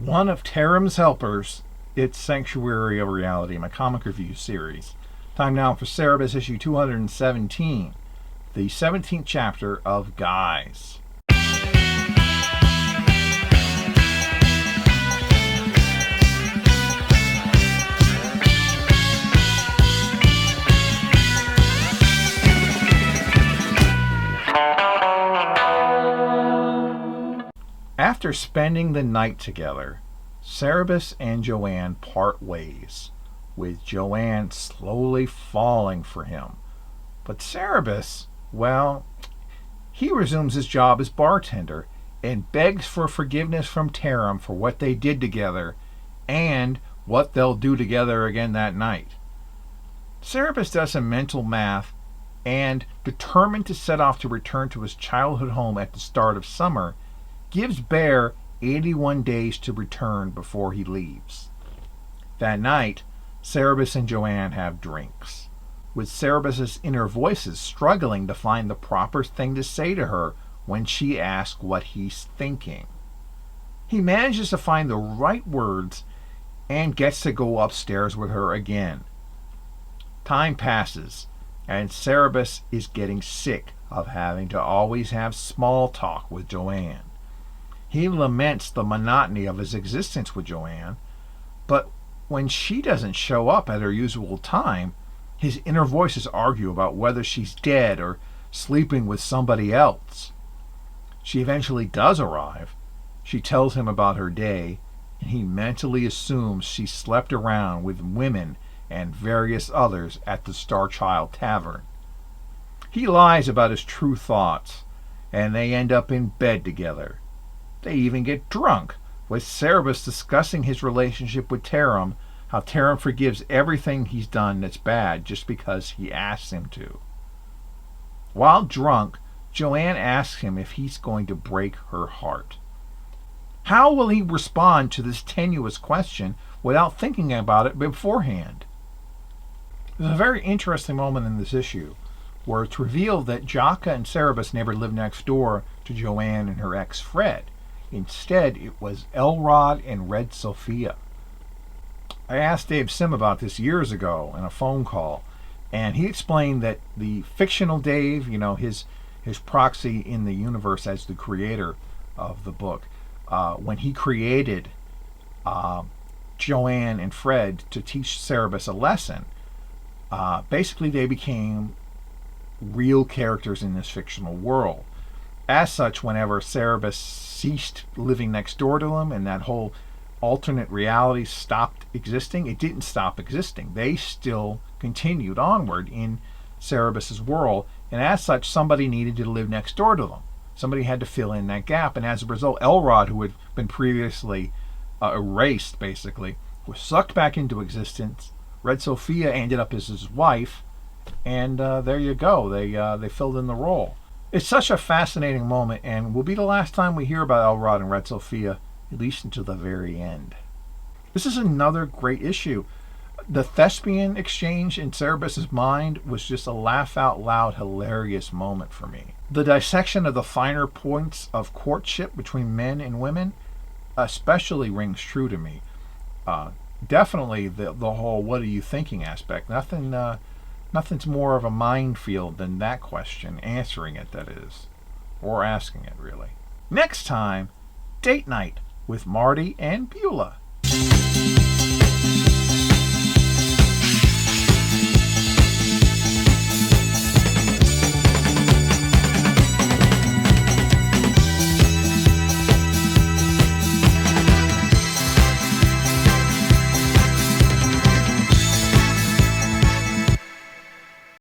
one of Taram's helpers, its Sanctuary of Reality, my comic review series. Time now for Cerebus issue 217, the 17th chapter of Guys. After spending the night together, Cerebus and Joanne part ways, with Joanne slowly falling for him. But Cerebus, well, he resumes his job as bartender and begs for forgiveness from Taram for what they did together and what they'll do together again that night. Cerebus does some mental math and, determined to set off to return to his childhood home at the start of summer, gives Bear 81 days to return before he leaves. That night, Cerebus and Joanne have drinks, with Cerebus's inner voices struggling to find the proper thing to say to her when she asks what he's thinking. He manages to find the right words and gets to go upstairs with her again. Time passes, and Cerebus is getting sick of having to always have small talk with Joanne. He laments the monotony of his existence with Joanne, but when she doesn't show up at her usual time, his inner voices argue about whether she's dead or sleeping with somebody else. She eventually does arrive. She tells him about her day, and he mentally assumes she slept around with women and various others at the Star Child Tavern. He lies about his true thoughts, and they end up in bed together. They even get drunk, with Cerebus discussing his relationship with Taram, how Taram forgives everything he's done that's bad just because he asks him to. While drunk, Joanne asks him if he's going to break her heart. How will he respond to this tenuous question without thinking about it beforehand? There's a very interesting moment in this issue where it's revealed that Jaka and Cerebus never lived next door to Joanne and her ex Fred. Instead, it was Elrod and Red Sophia. I asked Dave Sim about this years ago in a phone call, and he explained that the fictional Dave, his proxy in the universe as the creator of the book, when he created Joanne and Fred to teach Cerebus a lesson, basically they became real characters in this fictional world. As such, whenever Cerebus ceased living next door to him and that whole alternate reality stopped existing, it didn't stop existing. They still continued onward in Cerebus's world, and as such, somebody needed to live next door to them. Somebody had to fill in that gap, and as a result, Elrod, who had been previously erased, basically, was sucked back into existence. Red Sophia ended up as his wife, and there you go. They filled in the role. It's such a fascinating moment, and will be the last time we hear about Elrod and Red Sophia, at least until the very end. This is another great issue. The thespian exchange in Cerebus's mind was just a laugh-out-loud, hilarious moment for me. The dissection of the finer points of courtship between men and women especially rings true to me. Definitely the whole "what are you thinking" aspect. Nothing's more of a minefield than that question, answering it, that is. Or asking it, really. Next time, date night with Marty and Beulah.